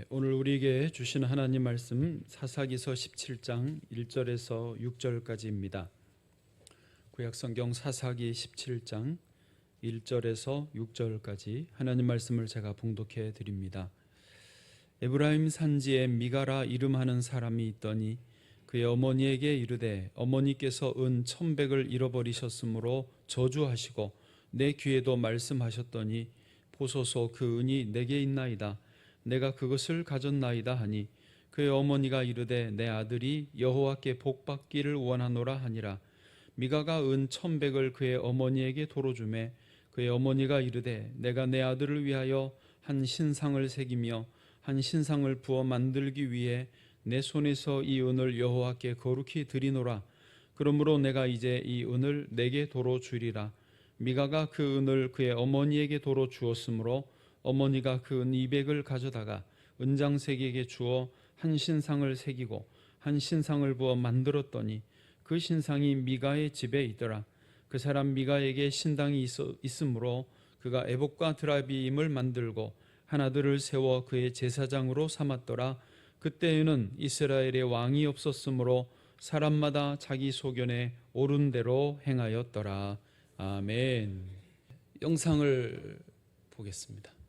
오늘 우리에게 주신 하나님 말씀 사사기서 17장 1절에서 6절까지입니다. 구약성경 사사기 17장 1절에서 6절까지 하나님 말씀을 제가 봉독해 드립니다. 에브라임 산지에 미가라 이름하는 사람이 있더니 그의 어머니에게 이르되 어머니께서 은 1,100을 잃어버리셨으므로 저주하시고 내 귀에도 말씀하셨더니 보소서 그 은이 내게 있나이다. 내가 그것을 가졌나이다 하니 그의 어머니가 이르되 내 아들이 여호와께 복받기를 원하노라 하니라. 미가가 은 1,100을 그의 어머니에게 도로 주매 그의 어머니가 이르되 내가 내 아들을 위하여 한 신상을 새기며 한 신상을 부어 만들기 위해 내 손에서 이 은을 여호와께 거룩히 드리노라. 그러므로 내가 이제 이 은을 내게 도로 주리라. 미가가 그 은을 그의 어머니에게 도로 주었으므로 어머니가 그 은 200을 가져다가 은장색에게 주어 한 신상을 새기고 한 신상을 부어 만들었더니 그 신상이 미가의 집에 있더라. 그 사람 미가에게 신당이 있으므로 그가 에봇과 드라비임을 만들고 한 아들을 세워 그의 제사장으로 삼았더라. 그때에는 이스라엘의 왕이 없었으므로 사람마다 자기 소견에 옳은 대로 행하였더라. 아멘. 영상을 보겠습니다.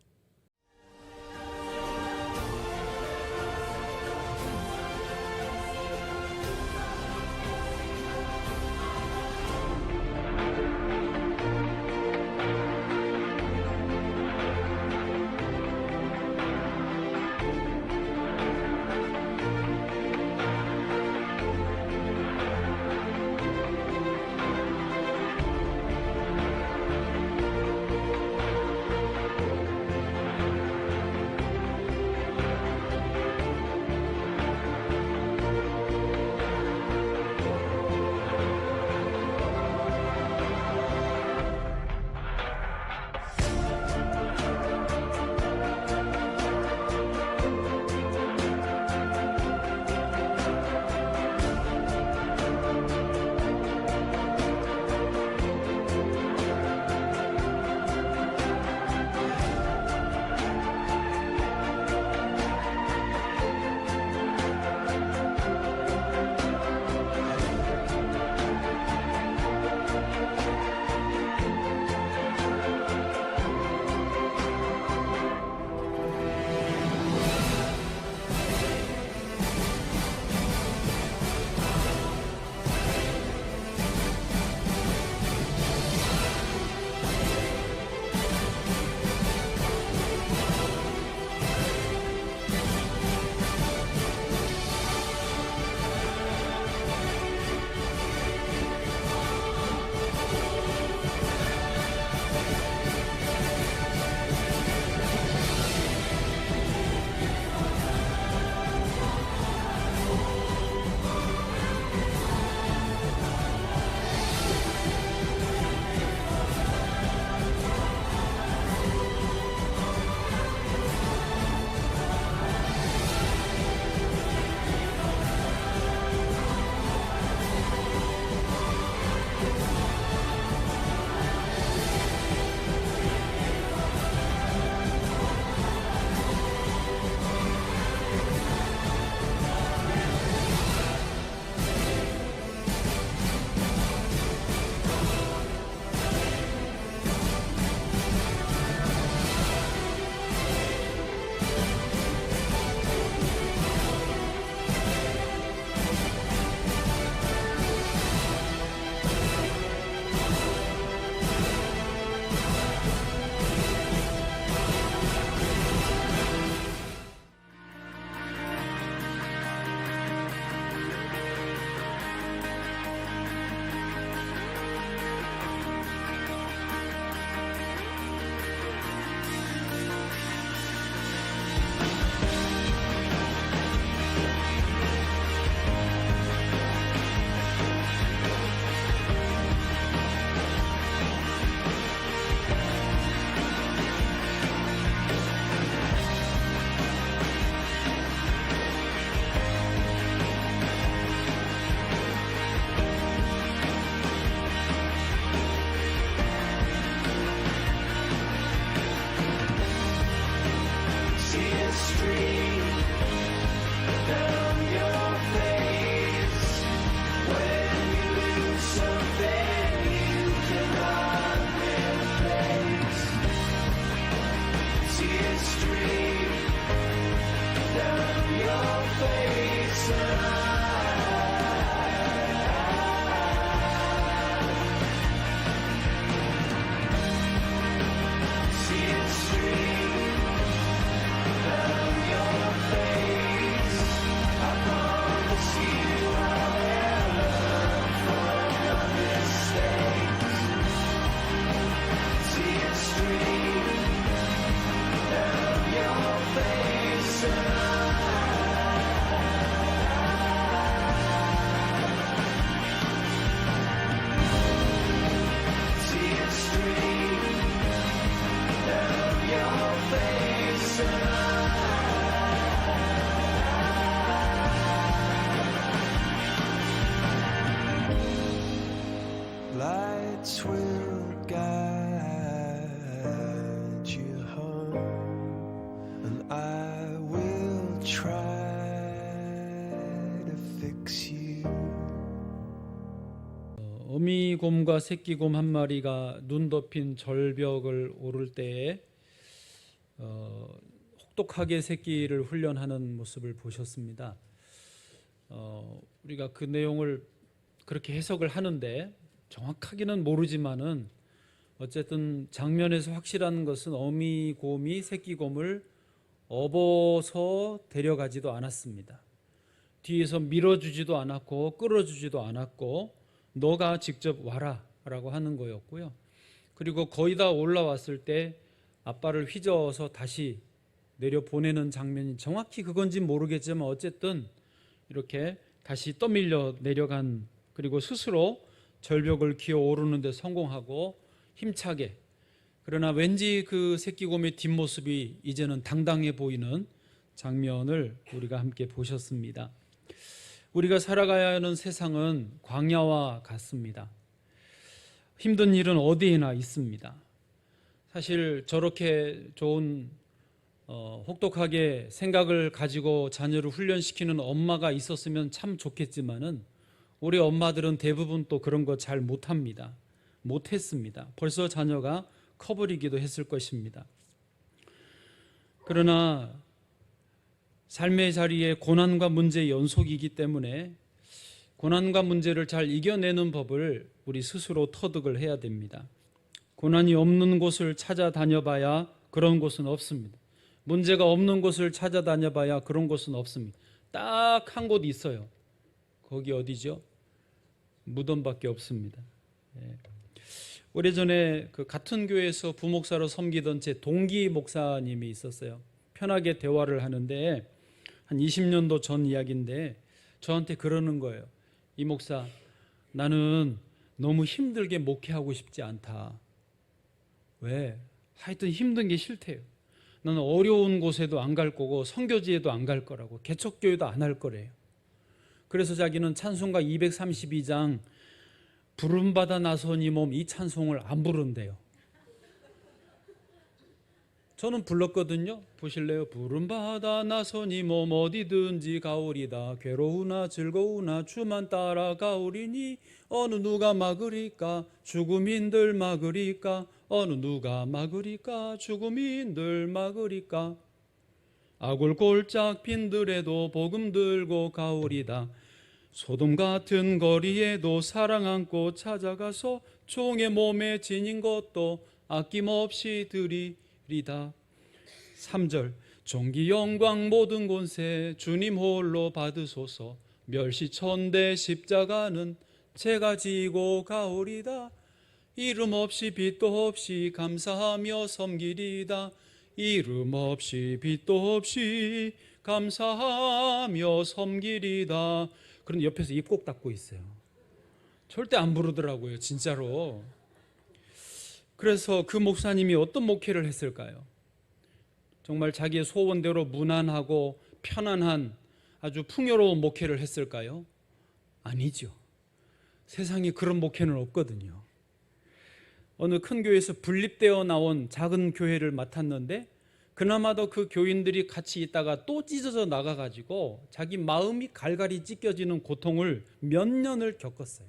Street. Lights will guide you home, and I will try to fix you. 어미곰과 새끼곰 한 마리가 눈 덮인 절벽을 오를 때에 혹독하게 새끼를 훈련하는 모습을 보셨습니다. 우리가 그 내용을 그렇게 해석을 하는데 정확하게는 모르지만은 어쨌든 장면에서 확실한 것은 어미곰이 새끼곰을 업어서 데려가지도 않았습니다. 뒤에서 밀어주지도 않았고 끌어주지도 않았고 너가 직접 와라 라고 하는 거였고요. 그리고 거의 다 올라왔을 때 아빠를 휘저어서 다시 내려보내는 장면이 정확히 그건지 모르겠지만 어쨌든 이렇게 다시 떠밀려 내려간, 그리고 스스로 절벽을 기어 오르는 데 성공하고 힘차게, 그러나 왠지 그 새끼곰의 뒷모습이 이제는 당당해 보이는 장면을 우리가 함께 보셨습니다. 우리가 살아가야 하는 세상은 광야와 같습니다. 힘든 일은 어디에나 있습니다. 사실 저렇게 좋은 혹독하게 생각을 가지고 자녀를 훈련시키는 엄마가 있었으면 참 좋겠지만은 우리 엄마들은 대부분 또 그런 거 잘 못합니다. 못했습니다. 벌써 자녀가 커버리기도 했을 것입니다. 그러나 삶의 자리에 고난과 문제의 연속이기 때문에 고난과 문제를 잘 이겨내는 법을 우리 스스로 터득을 해야 됩니다. 고난이 없는 곳을 찾아다녀봐야 그런 곳은 없습니다. 문제가 없는 곳을 찾아다녀봐야 그런 곳은 없습니다. 딱 한 곳 있어요. 거기 어디죠? 무덤밖에 없습니다. 오래전에 그 같은 교회에서 부목사로 섬기던 제 동기 목사님이 있었어요. 편하게 대화를 하는데 한 20년도 전 이야기인데 저한테 그러는 거예요. 이 목사, 나는 너무 힘들게 목회하고 싶지 않다. 왜? 하여튼 힘든 게 싫대요. 나는 어려운 곳에도 안 갈 거고 선교지에도 안 갈 거라고, 개척교회도 안 할 거래요. 그래서 자기는 찬송가 232장 부름받아 나선 이 몸, 이 찬송을 안 부른대요. 저는 불렀거든요. 보실래요? 부름받아 나선 이 몸 어디든지 가오리다. 괴로우나 즐거우나 주만 따라가오리니 어느 누가 막으리까? 죽음인들 막으리까? 어느 누가 막으리까? 죽음인들 막으리까? 아굴 골짝 빈들에도 복음 들고 가오리다. 소돔 같은 거리에도 사랑 안고 찾아가서 종의 몸에 지닌 것도 아낌없이 드리리다. 3절 존귀 영광 모든 곳에 주님 홀로 받으소서. 멸시천대 십자가는 제가 지고 가오리다. 이름 없이 빛도 없이 감사하며 섬기리다. 이름 없이 빛도 없이 감사하며 섬기리다. 그런데 옆에서 입 꼭 닫고 있어요. 절대 안 부르더라고요, 진짜로. 그래서 그 목사님이 어떤 목회를 했을까요? 정말 자기의 소원대로 무난하고 편안한 아주 풍요로운 목회를 했을까요? 아니죠. 세상에 그런 목회는 없거든요. 어느 큰 교회에서 분립되어 나온 작은 교회를 맡았는데 그나마도 그 교인들이 같이 있다가 또 찢어져 나가가지고 자기 마음이 갈갈이 찢겨지는 고통을 몇 년을 겪었어요.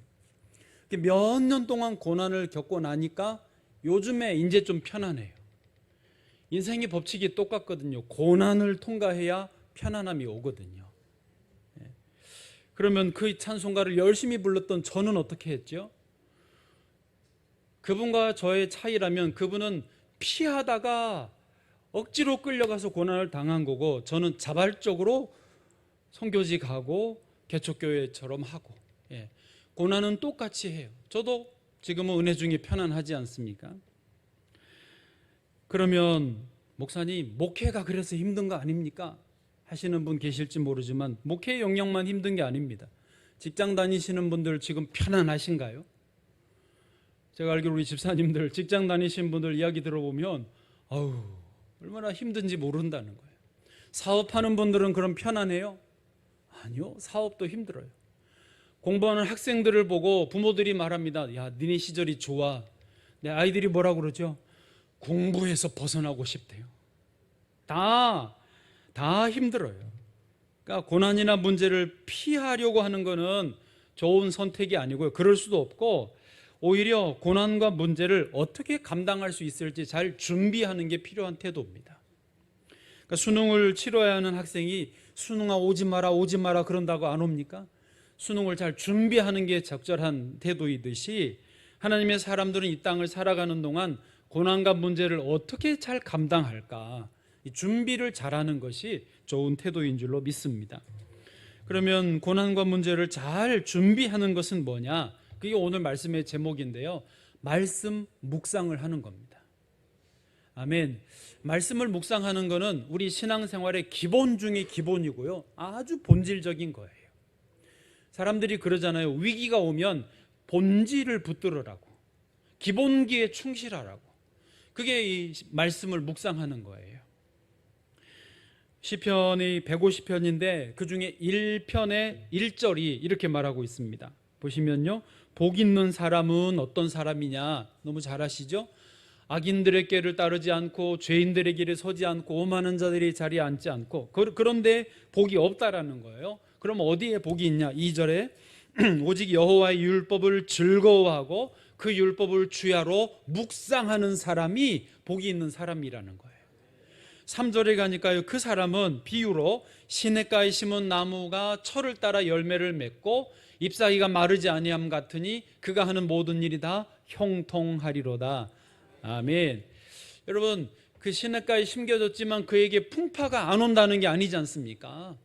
몇 년 동안 고난을 겪고 나니까 요즘에 이제 좀 편안해요. 인생의 법칙이 똑같거든요. 고난을 통과해야 편안함이 오거든요. 그러면 그 찬송가를 열심히 불렀던 저는 어떻게 했죠? 그분과 저의 차이라면 그분은 피하다가 억지로 끌려가서 고난을 당한 거고, 저는 자발적으로 선교지 가고 개척교회처럼 하고, 고난은 똑같이 해요. 저도 지금은 은혜 중에 편안하지 않습니까? 그러면 목사님, 목회가 그래서 힘든 거 아닙니까? 하시는 분 계실지 모르지만 목회 영역만 힘든 게 아닙니다. 직장 다니시는 분들 지금 편안하신가요? 제가 알기로 우리 집사님들 직장 다니시는 분들 이야기 들어보면 아우 얼마나 힘든지 모른다는 거예요. 사업하는 분들은 그럼 편안해요? 아니요, 사업도 힘들어요. 공부하는 학생들을 보고 부모들이 말합니다. 야, 니네 시절이 좋아. 내 아이들이 뭐라고 그러죠? 공부해서 벗어나고 싶대요. 다 힘들어요. 그러니까 고난이나 문제를 피하려고 하는 것은 좋은 선택이 아니고요. 그럴 수도 없고, 오히려 고난과 문제를 어떻게 감당할 수 있을지 잘 준비하는 게 필요한 태도입니다. 그러니까 수능을 치러야 하는 학생이 수능아 오지 마라 그런다고 안 옵니까? 수능을 잘 준비하는 게 적절한 태도이듯이 하나님의 사람들은 이 땅을 살아가는 동안 고난과 문제를 어떻게 잘 감당할까, 이 준비를 잘하는 것이 좋은 태도인 줄로 믿습니다. 그러면 고난과 문제를 잘 준비하는 것은 뭐냐? 그게 오늘 말씀의 제목인데요. 말씀 묵상을 하는 겁니다. 아멘. 말씀을 묵상하는 것은 우리 신앙생활의 기본 중의 기본이고요. 아주 본질적인 거예요. 사람들이 그러잖아요. 위기가 오면 본질을 붙들으라고, 기본기에 충실하라고. 그게 이 말씀을 묵상하는 거예요. 시편이 150편인데 그중에 1편의 1절이 이렇게 말하고 있습니다. 보시면요, 복 있는 사람은 어떤 사람이냐, 너무 잘 아시죠? 악인들의 길을 따르지 않고 죄인들의 길에 서지 않고 오만한 자들이 자리에 앉지 않고, 그런데 복이 없다라는 거예요. 그럼 어디에 복이 있냐? 2절에 오직 여호와의 율법을 즐거워하고 그 율법을 주야로 묵상하는 사람이 복이 있는 사람이라는 거예요. 3절에 가니까요, 그 사람은 비유로 시냇가에 심은 나무가 철을 따라 열매를 맺고 잎사귀가 마르지 아니함 같으니 그가 하는 모든 일이 다 형통하리로다. 아멘. 여러분, 그 시냇가에 심겨졌지만 그에게 풍파가 안 온다는 게 아니지 않습니까?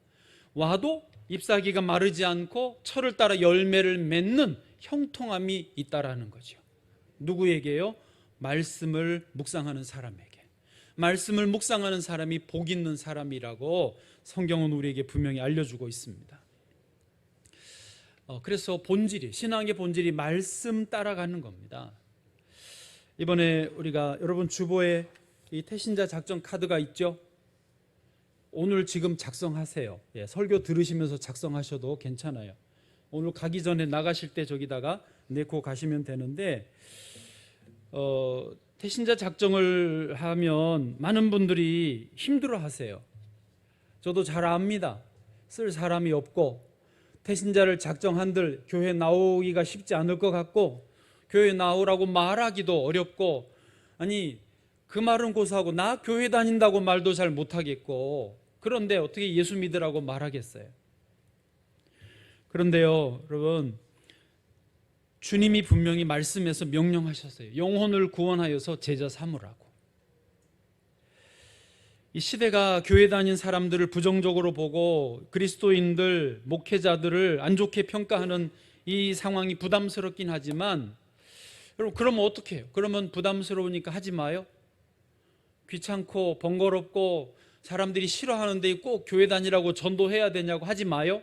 와도 잎사귀가 마르지 않고 철을 따라 열매를 맺는 형통함이 있다라는 거죠. 누구에게요? 말씀을 묵상하는 사람에게. 말씀을 묵상하는 사람이 복 있는 사람이라고 성경은 우리에게 분명히 알려주고 있습니다. 그래서 본질이, 신앙의 본질이 말씀 따라가는 겁니다. 이번에 우리가 여러분 주보에 이 태신자 작전 카드가 있죠? 오늘 지금 작성하세요. 설교 들으시면서 작성하셔도 괜찮아요. 오늘 가기 전에 나가실 때 저기다가 내고 가시면 되는데, 태신자 작정을 하면 많은 분들이 힘들어 하세요. 저도 잘 압니다. 쓸 사람이 없고 태신자를 작정한들 교회 나오기가 쉽지 않을 것 같고, 교회 나오라고 말하기도 어렵고, 아니 그 말은 고사하고 나 교회 다닌다고 말도 잘 못하겠고, 그런데 어떻게 예수 믿으라고 말하겠어요? 그런데요, 여러분, 주님이 분명히 말씀에서 명령하셨어요. 영혼을 구원하여서 제자 삼으라고. 이 시대가 교회 다닌 사람들을 부정적으로 보고 그리스도인들, 목회자들을 안 좋게 평가하는 이 상황이 부담스럽긴 하지만, 여러분, 그러면 어떻게 해요? 그러면 부담스러우니까 하지 마요? 귀찮고 번거롭고 사람들이 싫어하는데 꼭 교회 다니라고 전도해야 되냐고 하지 마요?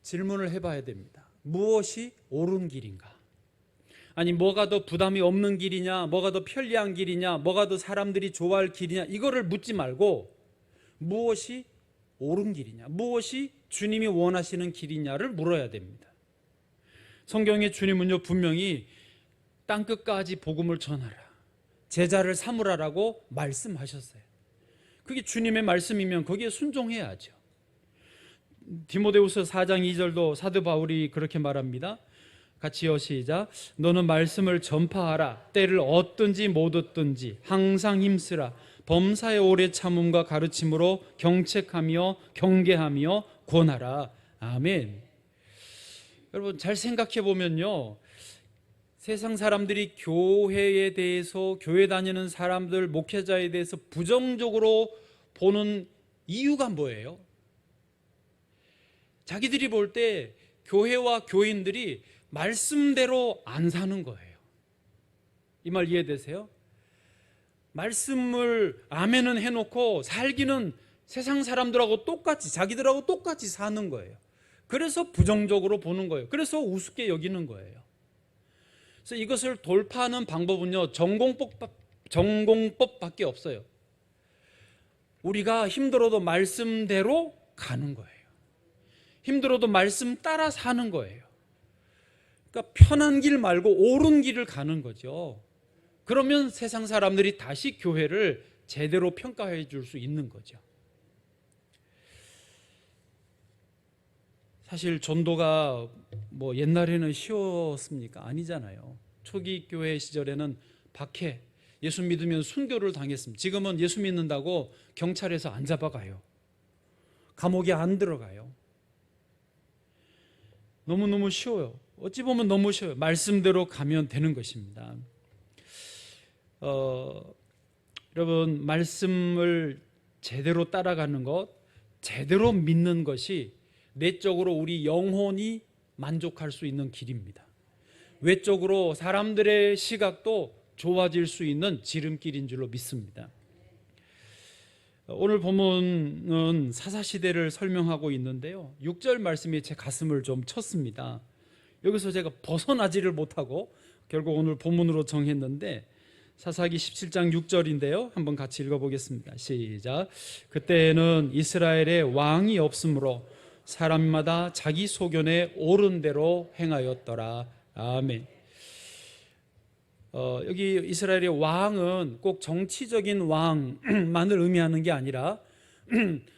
질문을 해봐야 됩니다. 무엇이 옳은 길인가? 아니, 뭐가 더 부담이 없는 길이냐, 뭐가 더 편리한 길이냐, 뭐가 더 사람들이 좋아할 길이냐, 이거를 묻지 말고 무엇이 옳은 길이냐, 무엇이 주님이 원하시는 길이냐를 물어야 됩니다. 성경의 주님은요, 분명히 땅끝까지 복음을 전하라, 제자를 삼으라라고 말씀하셨어요. 그게 주님의 말씀이면 거기에 순종해야죠. 디모데후서 4장 2절도 사도 바울이 그렇게 말합니다. 같이요, 시작. 너는 말씀을 전파하라. 때를 얻든지 못 얻든지 항상 힘쓰라. 범사의 오래 참음과 가르침으로 경책하며 경계하며 권하라. 아멘. 여러분 잘 생각해 보면요, 세상 사람들이 교회에 대해서, 교회 다니는 사람들, 목회자에 대해서 부정적으로 보는 이유가 뭐예요? 자기들이 볼 때 교회와 교인들이 말씀대로 안 사는 거예요. 이 말 이해되세요? 말씀을 아멘은 해놓고 살기는 세상 사람들하고 똑같이, 자기들하고 똑같이 사는 거예요. 그래서 부정적으로 보는 거예요. 그래서 우습게 여기는 거예요. 그래서 이것을 돌파하는 방법은요, 전공법밖에 없어요. 우리가 힘들어도 말씀대로 가는 거예요. 힘들어도 말씀 따라 사는 거예요. 그러니까 편한 길 말고 옳은 길을 가는 거죠. 그러면 세상 사람들이 다시 교회를 제대로 평가해 줄 수 있는 거죠. 사실 전도가 뭐 옛날에는 쉬웠습니까? 아니잖아요. 초기 교회 시절에는 박해, 예수 믿으면 순교를 당했습니다. 지금은 예수 믿는다고 경찰에서 안 잡아가요. 감옥에 안 들어가요. 너무너무 쉬워요. 어찌 보면 너무 쉬워요. 말씀대로 가면 되는 것입니다. 여러분, 말씀을 제대로 따라가는 것, 제대로 믿는 것이 내적으로 우리 영혼이 만족할 수 있는 길입니다. 외적으로 사람들의 시각도 좋아질 수 있는 지름길인 줄로 믿습니다. 오늘 본문은 사사시대를 설명하고 있는데요, 6절 말씀이 제 가슴을 좀 쳤습니다. 여기서 제가 벗어나지를 못하고 결국 오늘 본문으로 정했는데, 사사기 17장 6절인데요 한번 같이 읽어보겠습니다. 시작. 그때는 이스라엘에 왕이 없으므로 사람마다 자기 소견에 옳은 대로 행하였더라. 아멘. 여기 이스라엘의 왕은 꼭 정치적인 왕만을 의미하는 게 아니라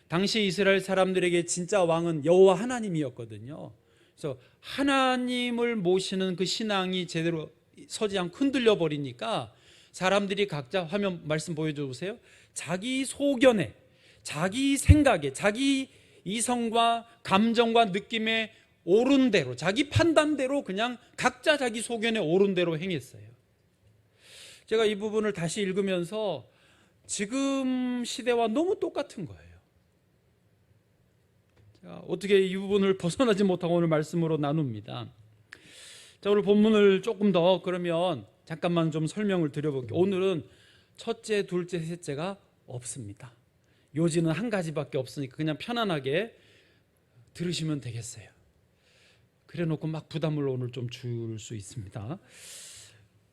당시 이스라엘 사람들에게 진짜 왕은 여호와 하나님이었거든요. 그래서 하나님을 모시는 그 신앙이 제대로 서지 않고 흔들려 버리니까 사람들이 각자, 화면 말씀 보여줘 보세요. 자기 소견에, 자기 생각에, 자기 이성과 감정과 느낌에 옳은 대로, 자기 판단대로 그냥 각자 자기 소견에 옳은 대로 행했어요. 제가 이 부분을 다시 읽으면서 지금 시대와 너무 똑같은 거예요. 제가 어떻게 이 부분을 벗어나지 못하고 오늘 말씀으로 나눕니다. 자, 오늘 본문을 조금 더 그러면 잠깐만 좀 설명을 드려볼게요. 오늘은 첫째, 둘째, 셋째가 없습니다. 요지는 한 가지밖에 없으니까 그냥 편안하게 들으시면 되겠어요. 그래 놓고 막 부담을 오늘 좀 줄 수 있습니다.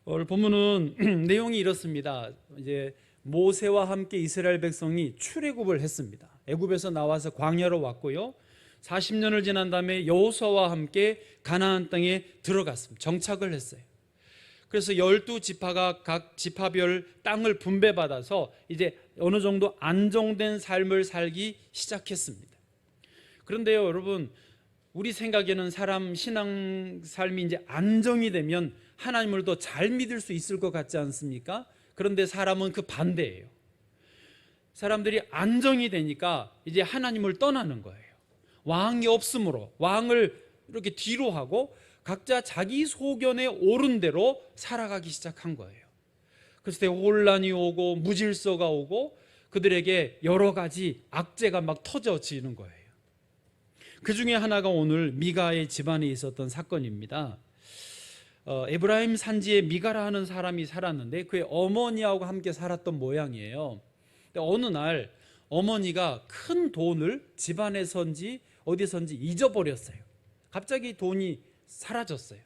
오늘 본문은 내용이 이렇습니다. 이제 모세와 함께 이스라엘 백성이 출애굽을 했습니다. 애굽에서 나와서 광야로 왔고요, 40년을 지난 다음에 여호수아와 함께 가나안 땅에 들어갔습니다. 정착을 했어요. 그래서 12지파가 각 지파별 땅을 분배받아서 이제 어느 정도 안정된 삶을 살기 시작했습니다. 그런데요, 여러분, 우리 생각에는 사람 신앙 삶이 이제 안정이 되면 하나님을 더 잘 믿을 수 있을 것 같지 않습니까? 그런데 사람은 그 반대예요. 사람들이 안정이 되니까 이제 하나님을 떠나는 거예요. 왕이 없으므로 왕을 이렇게 뒤로 하고 각자 자기 소견에 옳은 대로 살아가기 시작한 거예요. 그래서 혼란이 오고 무질서가 오고 그들에게 여러 가지 악재가 막 터져지는 거예요. 그 중에 하나가 오늘 미가의 집안에 있었던 사건입니다. 에브라임 산지에 미가라 하는 사람이 살았는데 그의 어머니하고 함께 살았던 모양이에요. 근데 어느 날 어머니가 큰 돈을 집안에선지 어디선지 잊어버렸어요. 갑자기 돈이 사라졌어요.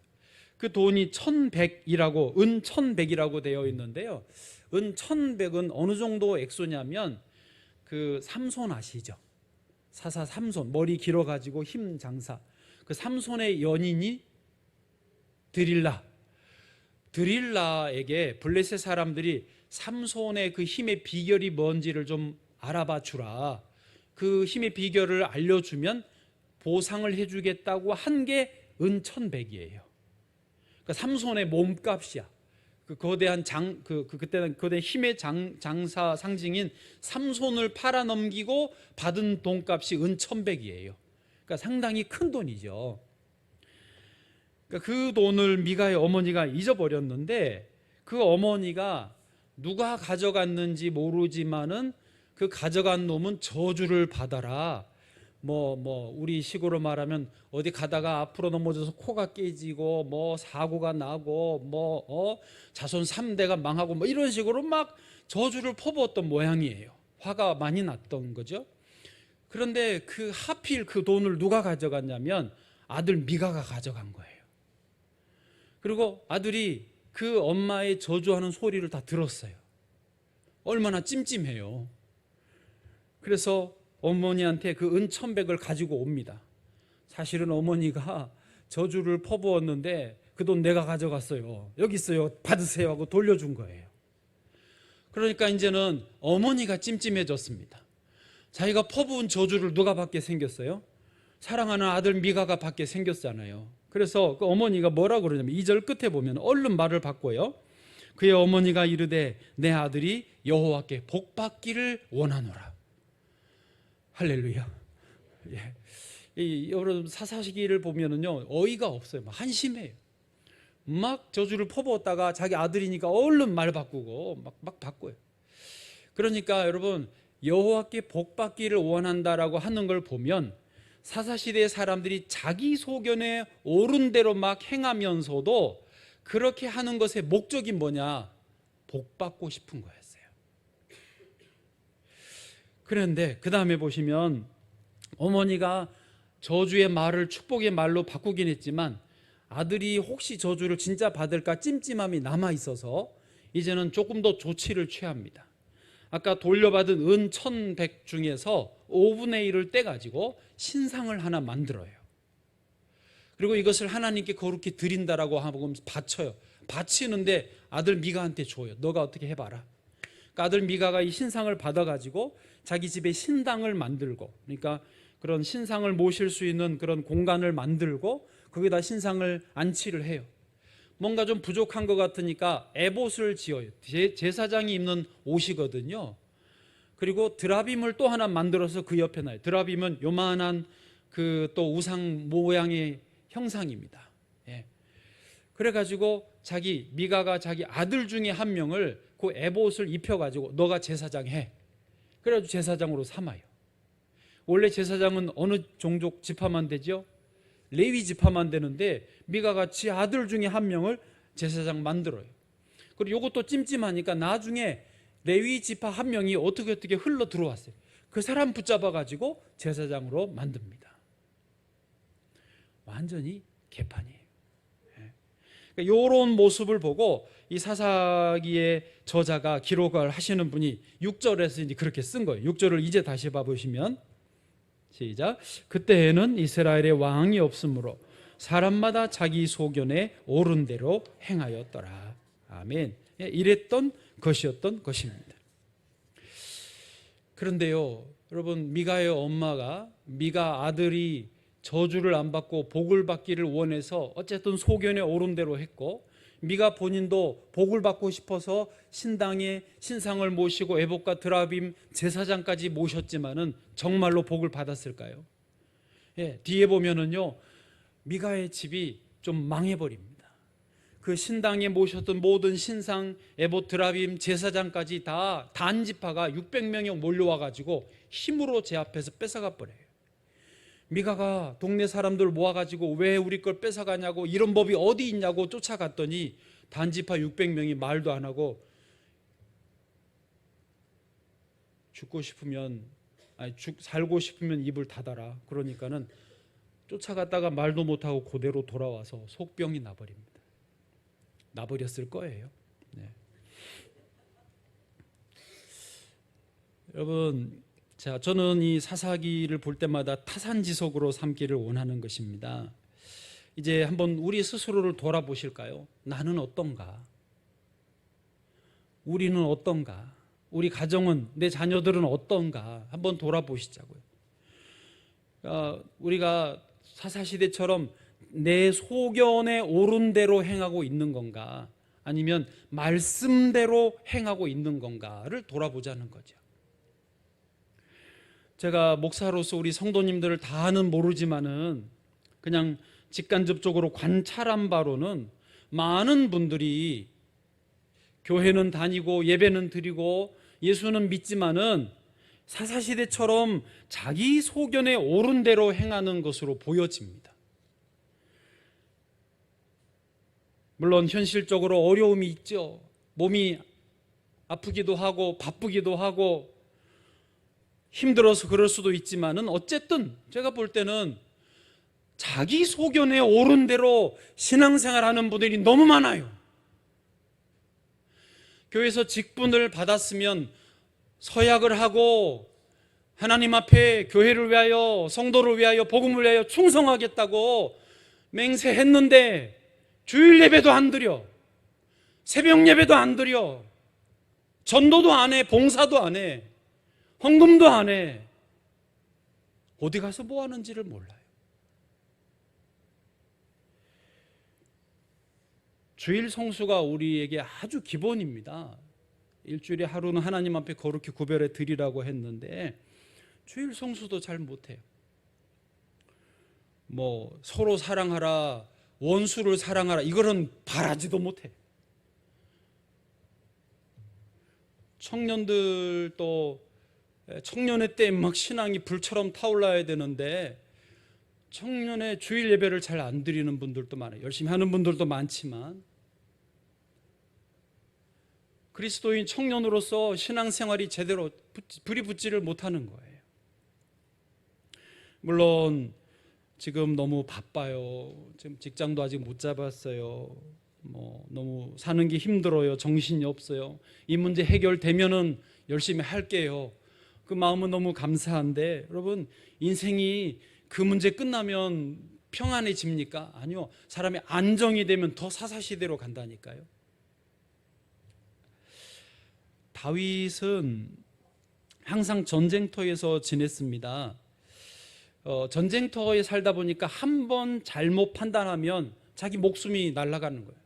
그 돈이 1100이라고, 은 1100이라고 되어 있는데요, 은 1100은 어느 정도 액수냐면 그 삼손 아시죠? 사사 삼손, 머리 길어가지고 힘 장사, 그 삼손의 연인이 드릴라에게 블레셋 사람들이 삼손의 그 힘의 비결이 뭔지를 좀 알아봐 주라, 그 힘의 비결을 알려주면 보상을 해주겠다고 한 게 은 1100이에요. 그러니까 삼손의 몸값이야. 그 거대한 그때는 거대한 힘의 장사 상징인 삼손을 팔아 넘기고 받은 돈값이 은 1,100이에요. 그러니까 상당히 큰 돈이죠. 그러니까 그 돈을 미가의 어머니가 잊어버렸는데 그 어머니가 누가 가져갔는지 모르지만은 그 가져간 놈은 저주를 받아라. 우리 식으로 말하면 어디 가다가 앞으로 넘어져서 코가 깨지고 사고가 나고 자손 3대가 망하고 이런 식으로 막 저주를 퍼부었던 모양이에요. 화가 많이 났던 거죠. 그런데 하필 그 돈을 누가 가져갔냐면 아들 미가가 가져간 거예요. 그리고 아들이 그 엄마의 저주하는 소리를 다 들었어요. 얼마나 찜찜해요. 그래서 어머니한테 그 은 1,100을 가지고 옵니다. 사실은 어머니가 저주를 퍼부었는데 그 돈 내가 가져갔어요. 여기 있어요. 받으세요 하고 돌려준 거예요. 그러니까 이제는 어머니가 찜찜해졌습니다. 자기가 퍼부은 저주를 누가 받게 생겼어요? 사랑하는 아들 미가가 받게 생겼잖아요. 그래서 그 어머니가 뭐라고 그러냐면 2절 끝에 보면 얼른 말을 바꿔요. 그의 어머니가 이르되 내 아들이 여호와께 복받기를 원하노라. 할렐루야. 여러분 사사기를 보면은요 어이가 없어요. 한심해요. 막 저주를 퍼부었다가 자기 아들이니까 얼른 말 바꾸고 막 바꿔요. 그러니까 여러분 여호와께 복받기를 원한다라고 하는 걸 보면 사사시대의 사람들이 자기 소견에 옳은 대로 막 행하면서도 그렇게 하는 것의 목적이 뭐냐? 복받고 싶은 거였어요. 그런데 그 다음에 보시면 어머니가 저주의 말을 축복의 말로 바꾸긴 했지만 아들이 혹시 저주를 진짜 받을까 찜찜함이 남아있어서 이제는 조금 더 조치를 취합니다. 아까 돌려받은 은 1,100 중에서 5분의 1을 떼가지고 신상을 하나 만들어요. 그리고 이것을 하나님께 거룩히 드린다라고 하고 바쳐요. 바치는데 아들 미가한테 줘요. 너가 어떻게 해봐라. 그러니까 아들 미가가 이 신상을 받아가지고 자기 집에 신당을 만들고, 그러니까 그런 신상을 모실 수 있는 그런 공간을 만들고 거기다 신상을 안치를 해요. 뭔가 좀 부족한 것 같으니까 에봇을 지어요. 제사장이 입는 옷이거든요. 그리고 드라빔을 또 하나 만들어서 그 옆에 놔요. 드라빔은 요만한 그 또 우상 모양의 형상입니다. 그래가지고 미가가 자기 아들 중에 한 명을 그 에봇을 입혀가지고 너가 제사장 해. 그래가지고 제사장으로 삼아요. 원래 제사장은 어느 종족 지파만 되죠? 레위 지파만 되는데 미가가 지 아들 중에 한 명을 제사장 만들어요. 그리고 이것도 찜찜하니까 나중에 레위 지파 한 명이 어떻게 흘러 들어왔어요. 그 사람 붙잡아가지고 제사장으로 만듭니다. 완전히 개판이에요. 이런 모습을 보고 이 사사기의 저자가 기록을 하시는 분이 6절에서 이제 그렇게 쓴 거예요. 6절을 이제 다시 봐보시면 시작. 그때에는 이스라엘의 왕이 없으므로 사람마다 자기 소견에 옳은 대로 행하였더라. 아멘. 이랬던 것이었던 것입니다. 그런데요, 여러분 미가의 엄마가 미가 아들이 저주를 안 받고 복을 받기를 원해서 어쨌든 소견에 옳은 대로 했고 미가 본인도 복을 받고 싶어서 신당에 신상을 모시고 에봇과 드라빔 제사장까지 모셨지만은 정말로 복을 받았을까요? 뒤에 보면은요 미가의 집이 좀 망해버립니다. 그 신당에 모셨던 모든 신상 에봇 드라빔 제사장까지 다 단지파가 600명이 몰려와가지고 힘으로 제 앞에서 뺏어가 버려요. 미가가 동네 사람들 모아가지고 왜 우리 걸 뺏어가냐고 이런 법이 어디 있냐고 쫓아갔더니 단지파 600명이 말도 안 하고 살고 싶으면 입을 닫아라. 그러니까는 쫓아갔다가 말도 못하고 그대로 돌아와서 속병이 나버립니다. 나버렸을 거예요. 여러분, 자, 저는 이 사사기를 볼 때마다 타산지석으로 삼기를 원하는 것입니다. 이제 한번 우리 스스로를 돌아보실까요? 나는 어떤가? 우리는 어떤가? 우리 가정은, 내 자녀들은 어떤가? 한번 돌아보시자고요. 우리가 사사시대처럼 내 소견에 옳은 대로 행하고 있는 건가, 아니면 말씀대로 행하고 있는 건가를 돌아보자는 거죠. 제가 목사로서 우리 성도님들을 다는 모르지만은 그냥 직간접적으로 관찰한 바로는 많은 분들이 교회는 다니고 예배는 드리고 예수는 믿지만은 사사시대처럼 자기 소견에 옳은 대로 행하는 것으로 보여집니다. 물론 현실적으로 어려움이 있죠. 몸이 아프기도 하고 바쁘기도 하고 힘들어서 그럴 수도 있지만은 어쨌든 제가 볼 때는 자기 소견에 옳은 대로 신앙생활하는 분들이 너무 많아요. 교회에서 직분을 받았으면 서약을 하고 하나님 앞에 교회를 위하여, 성도를 위하여, 복음을 위하여 충성하겠다고 맹세했는데 주일 예배도 안 드려, 새벽 예배도 안 드려, 전도도 안 해, 봉사도 안 해, 헌금도 안 해. 어디 가서 뭐 하는지를 몰라요. 주일 성수가 우리에게 아주 기본입니다. 일주일에 하루는 하나님 앞에 거룩히 구별해 드리라고 했는데 주일 성수도 잘 못해요. 뭐 서로 사랑하라, 원수를 사랑하라, 이거는 바라지도 못해. 청년들도 청년의 때 막 신앙이 불처럼 타올라야 되는데 청년의 주일 예배를 잘 안 드리는 분들도 많아요. 열심히 하는 분들도 많지만 그리스도인 청년으로서 신앙생활이 제대로 불이 붙지를 못하는 거예요. 물론 지금 너무 바빠요. 지금 직장도 아직 못 잡았어요. 너무 사는 게 힘들어요. 정신이 없어요. 이 문제 해결되면은 열심히 할게요. 그 마음은 너무 감사한데 여러분, 인생이 그 문제 끝나면 평안해집니까? 아니요. 사람이 안정이 되면 더 사사시대로 간다니까요. 다윗은 항상 전쟁터에서 지냈습니다. 전쟁터에 살다 보니까 한 번 잘못 판단하면 자기 목숨이 날아가는 거예요.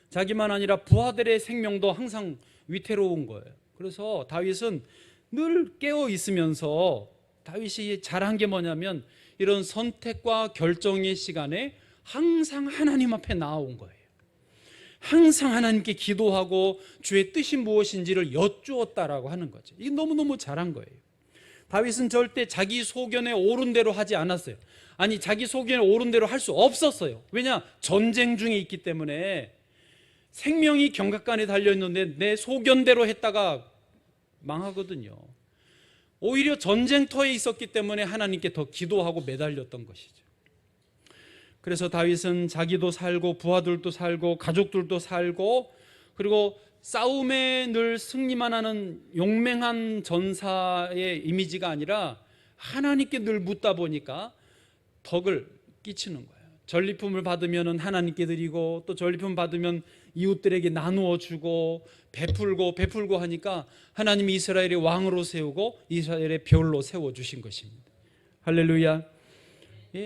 자기만 아니라 부하들의 생명도 항상 위태로운 거예요. 그래서 다윗은 늘 깨어 있으면서 다윗이 잘한 게 뭐냐면 이런 선택과 결정의 시간에 항상 하나님 앞에 나아온 거예요. 항상 하나님께 기도하고 주의 뜻이 무엇인지를 여쭈었다라고 하는 거죠. 이게 너무너무 잘한 거예요. 다윗은 절대 자기 소견에 옳은 대로 하지 않았어요. 아니, 자기 소견에 옳은 대로 할 수 없었어요. 왜냐? 전쟁 중에 있기 때문에. 생명이 경각간에 달려있는데 내 소견대로 했다가 망하거든요. 오히려 전쟁터에 있었기 때문에 하나님께 더 기도하고 매달렸던 것이죠. 그래서 다윗은 자기도 살고 부하들도 살고 가족들도 살고, 그리고 싸움에 늘 승리만 하는 용맹한 전사의 이미지가 아니라 하나님께 늘 묻다 보니까 덕을 끼치는 거예요. 전리품을 받으면 하나님께 드리고, 또 전리품 받으면 이웃들에게 나누어 주고 베풀고 하니까 하나님이 이스라엘의 왕으로 세우고 이스라엘의 별로 세워주신 것입니다. 할렐루야.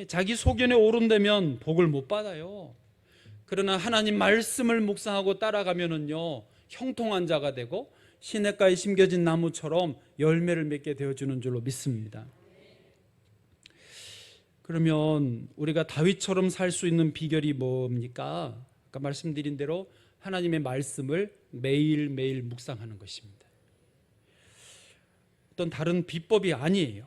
자기 소견에 오른다면 복을 못 받아요. 그러나 하나님 말씀을 묵상하고 따라가면은요, 형통한 자가 되고 시냇가에 심겨진 나무처럼 열매를 맺게 되어주는 줄로 믿습니다. 그러면 우리가 다윗처럼 살 수 있는 비결이 뭡니까? 아까 말씀드린 대로 하나님의 말씀을 매일매일 묵상하는 것입니다. 어떤 다른 비법이 아니에요.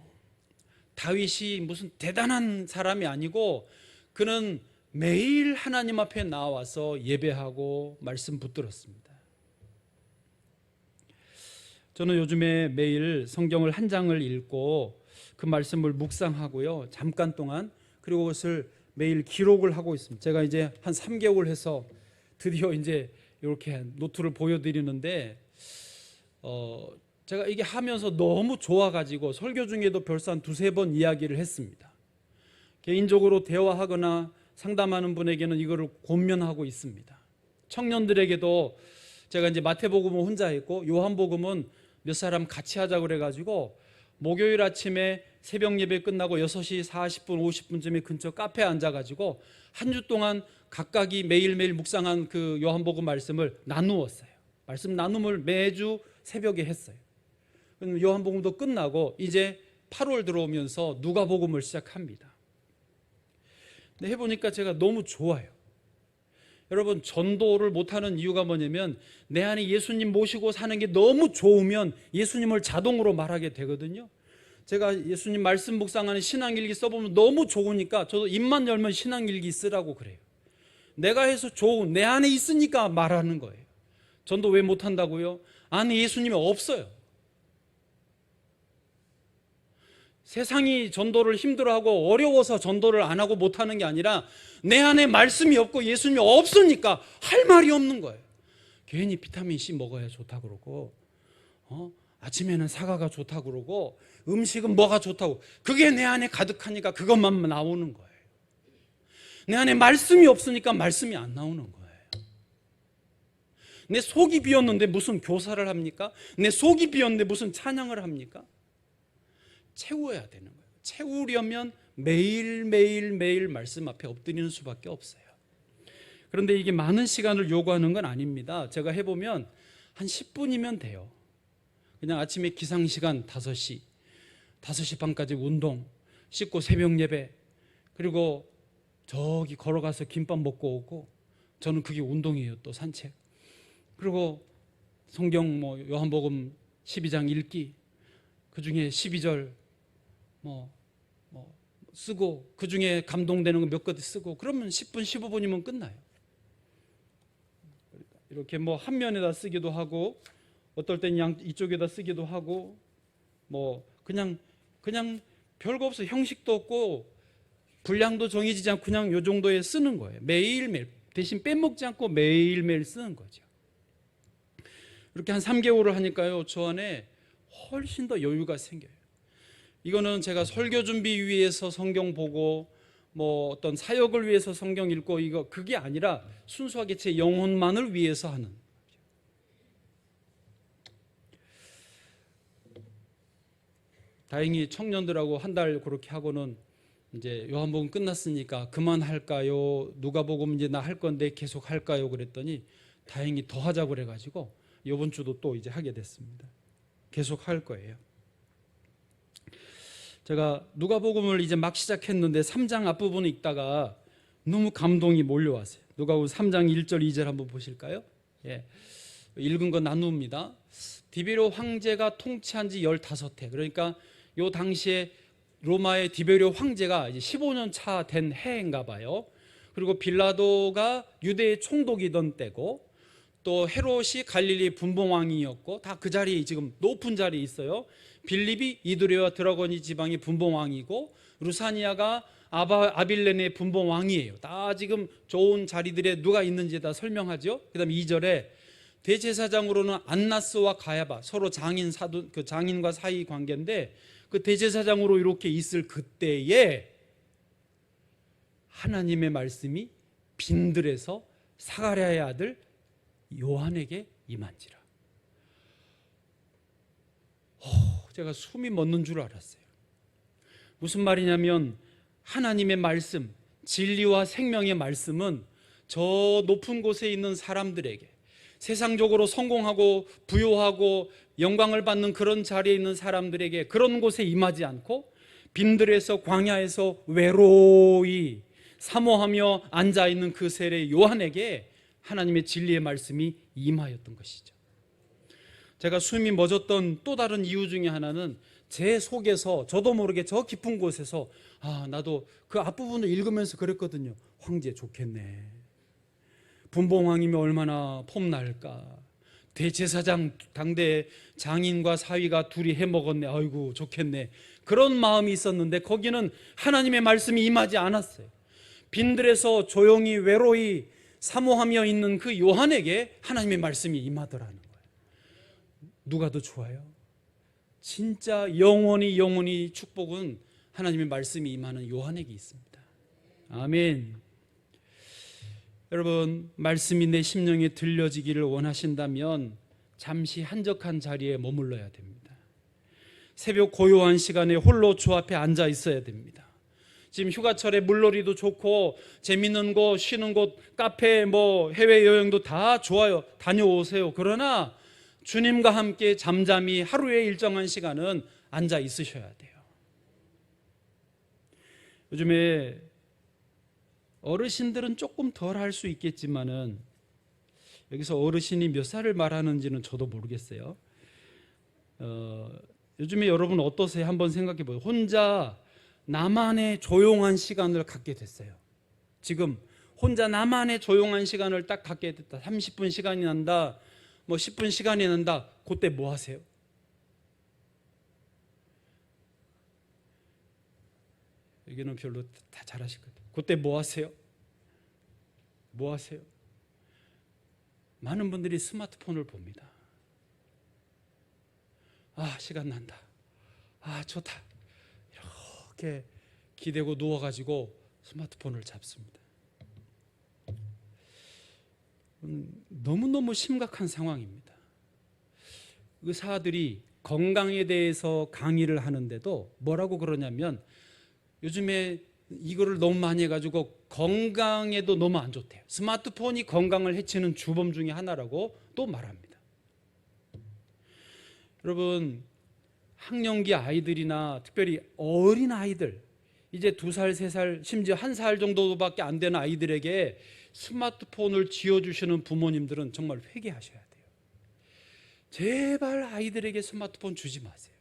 다윗이 무슨 대단한 사람이 아니고 그는 매일 하나님 앞에 나와서 예배하고 말씀 붙들었습니다. 저는 요즘에 매일 성경을 한 장을 읽고 그 말씀을 묵상하고요, 잠깐 동안, 그리고 그것을 매일 기록을 하고 있습니다. 제가 이제 한 3개월 해서 드디어 이제 이렇게 노트를 보여드리는데, 제가 이게 하면서 너무 좋아가지고 설교 중에도 벌써 한 2-3번 이야기를 했습니다. 개인적으로 대화하거나 상담하는 분에게는 이거를 권면하고 있습니다. 청년들에게도 제가 이제 마태복음은 혼자 했고 요한복음은 몇 사람 같이 하자고 그래가지고 목요일 아침에 새벽 예배 끝나고 6시 40분, 50분쯤에 근처 카페에 앉아가지고 한 주 동안 각각이 매일매일 묵상한 그 요한복음 말씀을 나누었어요. 말씀 나눔을 매주 새벽에 했어요. 그럼 요한복음도 끝나고 이제 8월 들어오면서 누가복음을 시작합니다. 근데 해보니까 제가 너무 좋아요. 여러분, 전도를 못하는 이유가 뭐냐면 내 안에 예수님 모시고 사는 게 너무 좋으면 예수님을 자동으로 말하게 되거든요. 제가 예수님 말씀 묵상하는 신앙일기 써보면 너무 좋으니까 저도 입만 열면 신앙일기 쓰라고 그래요. 내가 해서 좋은, 내 안에 있으니까 말하는 거예요. 전도 왜 못한다고요? 안에 예수님이 없어요. 세상이 전도를 힘들어하고 어려워서 전도를 안 하고 못하는 게 아니라 내 안에 말씀이 없고 예수님이 없으니까 할 말이 없는 거예요. 괜히 비타민C 먹어야 좋다고 그러고 아침에는 사과가 좋다고 그러고 음식은 뭐가 좋다고, 그게 내 안에 가득하니까 그것만 나오는 거예요. 내 안에 말씀이 없으니까 말씀이 안 나오는 거예요. 내 속이 비었는데 무슨 교사를 합니까? 내 속이 비었는데 무슨 찬양을 합니까? 채워야 되는 거예요. 채우려면 매일 말씀 앞에 엎드리는 수밖에 없어요. 그런데 이게 많은 시간을 요구하는 건 아닙니다. 제가 해보면 한 10분이면 돼요. 그냥 아침에 기상시간 5시, 5시 반까지 운동, 씻고 새벽 예배, 그리고 저기 걸어가서 김밥 먹고 오고, 저는 그게 운동이에요. 또 산책. 그리고 성경 요한복음 12장 읽기, 그 중에 12절 쓰고, 그 중에 감동되는 거 몇 가지 쓰고, 그러면 10분 15분이면 끝나요. 이렇게 한 면에다 쓰기도 하고, 어떨 땐 이쪽에다 쓰기도 하고, 그냥 별거 없어. 형식도 없고 분량도 정해지지 않고 그냥 요 정도에 쓰는 거예요. 매일매일, 대신 빼먹지 않고 매일매일 쓰는 거죠. 이렇게 한 3개월을 하니까요, 저 안에 훨씬 더 여유가 생겨요. 이거는 제가 설교 준비 위해서 성경 보고 어떤 사역을 위해서 성경 읽고 그게 아니라 순수하게 제 영혼만을 위해서 하는. 다행히 청년들하고 한 달 그렇게 하고는 이제 요한복음 끝났으니까 그만할까요? 누가복음 이제 나 할 건데 계속 할까요? 그랬더니 다행히 더 하자고 그래가지고 이번 주도 또 이제 하게 됐습니다. 계속 할 거예요. 제가 누가복음을 이제 막 시작했는데 3장 앞부분을 읽다가 너무 감동이 몰려왔어요. 누가복음 3장 1절 2절 한번 보실까요? 예. 읽은 거 나눕니다. 디베료 황제가 통치한 지 15해. 그러니까 요 당시에 로마의 디베료 황제가 이제 15년 차 된 해인가 봐요. 그리고 빌라도가 유대의 총독이던 때고, 또 헤롯이 갈릴리 분봉왕이었고, 다 그 자리에 지금 높은 자리에 있어요. 빌립이 이두레와 드라고니 지방의 분봉왕이고, 루사니아가 아빌레네의 분봉왕이에요. 다 지금 좋은 자리들에 누가 있는지 다 설명하죠. 그 다음 2절에 대제사장으로는 안나스와 가야바, 서로 장인과 사이 관계인데, 그 대제사장으로 이렇게 있을 그때에 하나님의 말씀이 빈들에서 사가랴의 아들 요한에게 임한지라. 제가 숨이 멎는 줄 알았어요. 무슨 말이냐면 하나님의 말씀, 진리와 생명의 말씀은 저 높은 곳에 있는 사람들에게, 세상적으로 성공하고 부유하고 영광을 받는 그런 자리에 있는 사람들에게 그런 곳에 임하지 않고 빈들에서 광야에서 외로이 사모하며 앉아있는 그 세례 요한에게 하나님의 진리의 말씀이 임하였던 것이죠. 제가 숨이 멎었던 또 다른 이유 중에 하나는 제 속에서 저도 모르게 저 깊은 곳에서 나도 그 앞부분을 읽으면서 그랬거든요. 황제 좋겠네. 분봉왕이면 얼마나 폼날까. 대제사장 당대 장인과 사위가 둘이 해먹었네. 아이고 좋겠네. 그런 마음이 있었는데 거기는 하나님의 말씀이 임하지 않았어요. 빈들에서 조용히 외로이 사모하며 있는 그 요한에게 하나님의 말씀이 임하더라는 거예요. 누가 더 좋아요? 진짜 영원히 축복은 하나님의 말씀이 임하는 요한에게 있습니다. 아멘. 여러분, 말씀이 내 심령에 들려지기를 원하신다면 잠시 한적한 자리에 머물러야 됩니다. 새벽 고요한 시간에 홀로 주 앞에 앉아 있어야 됩니다. 지금 휴가철에 물놀이도 좋고 재밌는 곳, 쉬는 곳, 카페, 해외여행도 다 좋아요. 다녀오세요. 그러나 주님과 함께 잠잠히 하루의 일정한 시간은 앉아 있으셔야 돼요. 요즘에 어르신들은 조금 덜 할 수 있겠지만은, 여기서 어르신이 몇 살을 말하는지는 저도 모르겠어요. 요즘에 여러분 어떠세요? 한번 생각해 보세요. 혼자 나만의 조용한 시간을 갖게 됐어요. 지금 혼자 나만의 조용한 시간을 딱 갖게 됐다. 30분 시간이 난다, 10분 시간이 난다. 그때 뭐 하세요? 여기는 별로 다 잘하실 거예요. 그때 뭐 하세요? 뭐 하세요? 많은 분들이 스마트폰을 봅니다. 시간 난다. 좋다. 이렇게 기대고 누워가지고 스마트폰을 잡습니다. 너무너무 심각한 상황입니다. 의사들이 건강에 대해서 강의를 하는데도 뭐라고 그러냐면, 요즘에 이거를 너무 많이 해가지고 건강에도 너무 안 좋대요. 스마트폰이 건강을 해치는 주범 중에 하나라고 또 말합니다. 여러분, 학령기 아이들이나 특별히 어린 아이들, 이제 2살, 3살, 심지어 1살 정도밖에 안 되는 아이들에게 스마트폰을 쥐어주시는 부모님들은 정말 회개하셔야 돼요. 제발 아이들에게 스마트폰 주지 마세요.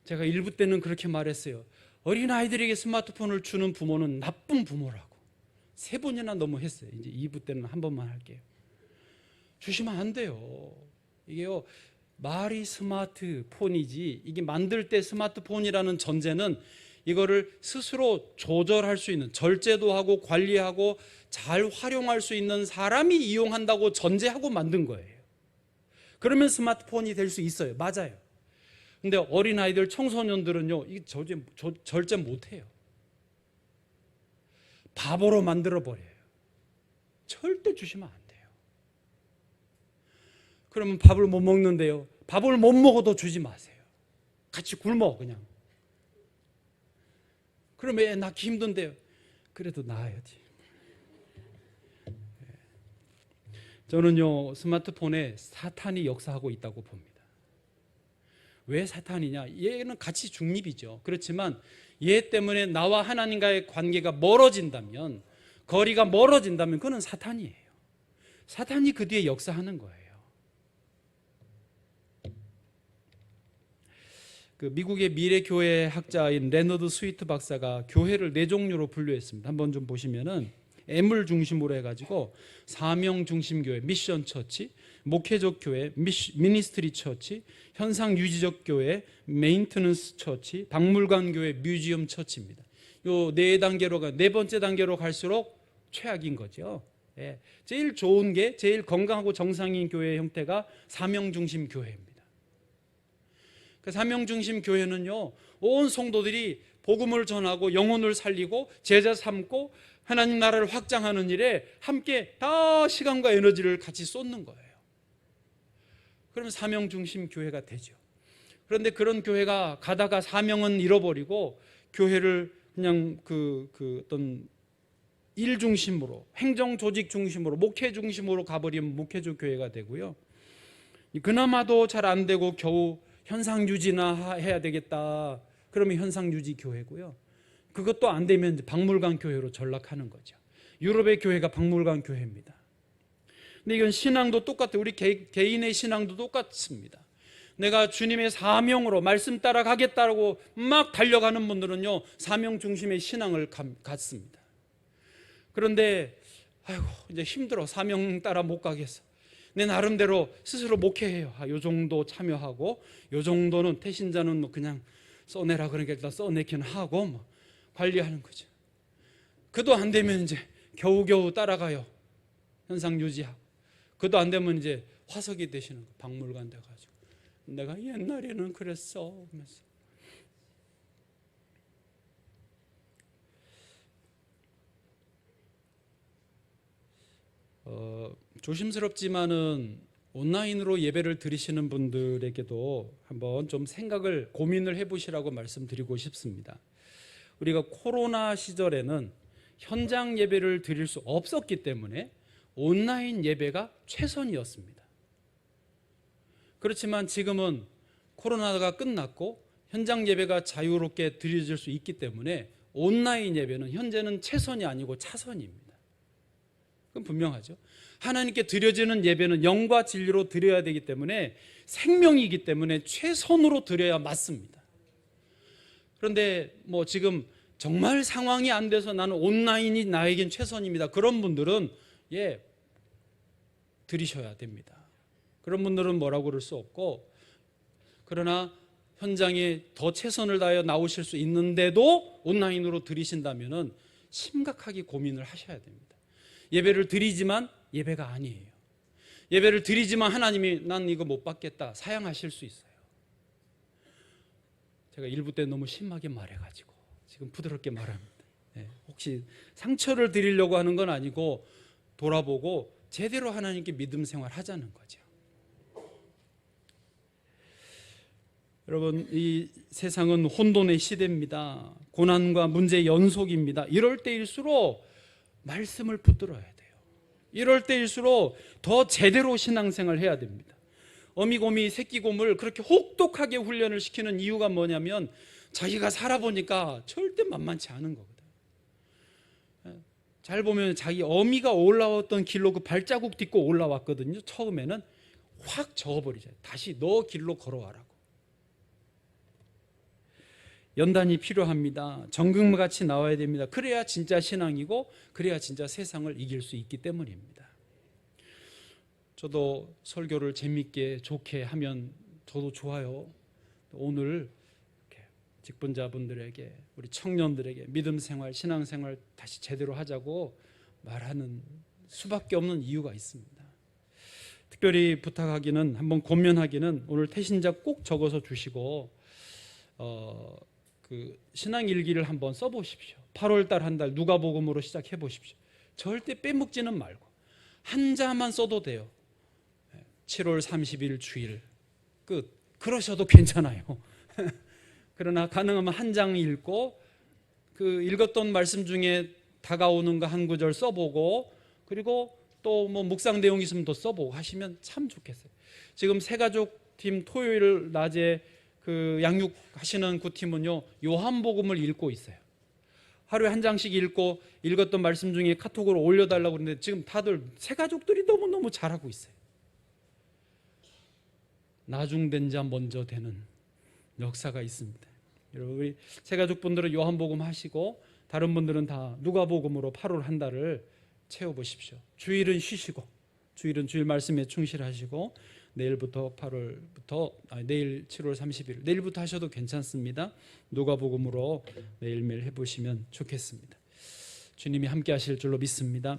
제가 1부 때는 그렇게 말했어요. 어린 아이들에게 스마트폰을 주는 부모는 나쁜 부모라고 3번이나 너무 했어요. 이제 2부 때는 한 번만 할게요. 주시면 안 돼요. 이게요, 말이 스마트폰이지, 이게 만들 때 스마트폰이라는 전제는 이거를 스스로 조절할 수 있는, 절제도 하고 관리하고 잘 활용할 수 있는 사람이 이용한다고 전제하고 만든 거예요. 그러면 스마트폰이 될 수 있어요. 맞아요. 근데 어린아이들, 청소년들은요, 이게 절제 못해요. 바보로 만들어버려요. 절대 주시면 안 돼요. 그러면 밥을 못 먹는데요, 밥을 못 먹어도 주지 마세요. 같이 굶어 그냥. 그러면 애 낳기 힘든데요, 그래도 낳아야지. 저는요, 스마트폰에 사탄이 역사하고 있다고 봅니다. 왜 사탄이냐? 얘는 같이 중립이죠. 그렇지만 얘 때문에 나와 하나님과의 관계가 멀어진다면, 거리가 멀어진다면 그건 사탄이에요. 사탄이 그 뒤에 역사하는 거예요. 그 미국의 미래교회 학자인 레너드 스위트 박사가 교회를 4종류로 분류했습니다. 한번 좀 보시면은, M을 중심으로 해가지고 사명 중심 교회, 미션 처치, 목회적 교회, 미니스트리 처치, 현상 유지적 교회, 메인트넌스 처치, 박물관 교회, 뮤지엄 처치입니다. 요 4단계로 가, 4번째 단계로 갈수록 최악인 거죠. 예. 제일 좋은 게, 제일 건강하고 정상인 교회의 형태가 사명 중심 교회입니다. 그 사명 중심 교회는요, 온 성도들이 복음을 전하고 영혼을 살리고 제자 삼고 하나님 나라를 확장하는 일에 함께 다 시간과 에너지를 같이 쏟는 거예요. 그러면 사명 중심 교회가 되죠. 그런데 그런 교회가 가다가 사명은 잃어버리고 교회를 그냥 어떤 일 중심으로, 행정 조직 중심으로, 목회 중심으로 가버리면 목회적 교회가 되고요. 그나마도 잘 안 되고 겨우 현상 유지나 해야 되겠다, 그러면 현상 유지 교회고요. 그것도 안 되면 이제 박물관 교회로 전락하는 거죠. 유럽의 교회가 박물관 교회입니다. 근데 이건 신앙도 똑같아요. 우리 개인의 신앙도 똑같습니다. 내가 주님의 사명으로 말씀 따라가겠다고 막 달려가는 분들은요, 사명 중심의 신앙을 갖습니다. 그런데 이제 힘들어, 사명 따라 못 가겠어, 내 나름대로 스스로 목회해요. 요 정도 참여하고, 요 정도는 태신자는 그냥 써내라 그러니까 일단 써내긴 하고 관리하는 거죠. 그도 안 되면 이제 겨우겨우 따라가요. 현상 유지하고. 그도 안 되면 이제 화석이 되시는 거, 박물관 돼가지고 내가 옛날에는 그랬어 하면서. 조심스럽지만은 온라인으로 예배를 드리시는 분들에게도 한번 좀 생각을 고민을 해보시라고 말씀드리고 싶습니다. 우리가 코로나 시절에는 현장 예배를 드릴 수 없었기 때문에 온라인 예배가 최선이었습니다. 그렇지만 지금은 코로나가 끝났고 현장 예배가 자유롭게 드려질 수 있기 때문에 온라인 예배는 현재는 최선이 아니고 차선입니다. 그건 분명하죠. 하나님께 드려지는 예배는 영과 진리로 드려야 되기 때문에 생명이기 때문에 최선으로 드려야 맞습니다. 그런데 뭐 지금 정말 상황이 안 돼서 나는 온라인이 나에겐 최선입니다. 그런 분들은 드리셔야 됩니다. 그런 분들은 뭐라고 그럴 수 없고, 그러나 현장에 더 최선을 다하여 나오실 수 있는데도 온라인으로 드리신다면 심각하게 고민을 하셔야 됩니다. 예배를 드리지만 예배가 아니에요. 예배를 드리지만 하나님이 난 이거 못 받겠다 사양하실 수 있어요. 제가 일부 때 너무 심하게 말해가지고 지금 부드럽게 말합니다. 혹시 상처를 드리려고 하는 건 아니고 돌아보고 제대로 하나님께 믿음 생활 하자는 거죠. 여러분, 이 세상은 혼돈의 시대입니다. 고난과 문제의 연속입니다. 이럴 때일수록 말씀을 붙들어야 돼요. 이럴 때일수록 더 제대로 신앙생활을 해야 됩니다. 어미곰이 새끼곰을 그렇게 혹독하게 훈련을 시키는 이유가 뭐냐면 자기가 살아보니까 절대 만만치 않은 거거든요. 잘 보면 자기 어미가 올라왔던 길로 그 발자국 딛고 올라왔거든요. 처음에는 확 저어버리잖아요. 다시 너 길로 걸어와라고. 연단이 필요합니다. 정금같이 나와야 됩니다. 그래야 진짜 신앙이고 그래야 진짜 세상을 이길 수 있기 때문입니다. 저도 설교를 재밌게 좋게 하면 저도 좋아요. 오늘 직분자분들에게, 우리 청년들에게 믿음 생활, 신앙 생활 다시 제대로 하자고 말하는 수밖에 없는 이유가 있습니다. 특별히 부탁하기는, 한번 권면하기는, 오늘 태신자 꼭 적어서 주시고 그 신앙 일기를 한번 써보십시오. 8월달 한 달 누가복음으로 시작해 보십시오. 절대 빼먹지는 말고 한 자만 써도 돼요. 7월 30일 주일 끝. 그러셔도 괜찮아요. 그러나 가능하면 한 장 읽고 그 읽었던 말씀 중에 다가오는 거 한 구절 써보고, 그리고 또 뭐 묵상 내용 있으면 또 써보고 하시면 참 좋겠어요. 지금 새가족팀 토요일 낮에 그 양육하시는 그 팀은요, 요한복음을 읽고 있어요. 하루에 한 장씩 읽고 읽었던 말씀 중에 카톡으로 올려달라고 그러는데 지금 다들 새가족들이 너무너무 잘하고 있어요. 나중된 자 먼저 되는 역사가 있습니다. 여러분, 우리 새가족분들은 요한복음 하시고 다른 분들은 다 누가복음으로 8월 한 달을 채워보십시오. 주일은 쉬시고, 주일은 주일 말씀에 충실하시고, 내일부터 내일 7월 30일 내일부터 하셔도 괜찮습니다. 누가복음으로 매일매일 해보시면 좋겠습니다. 주님이 함께 하실 줄로 믿습니다.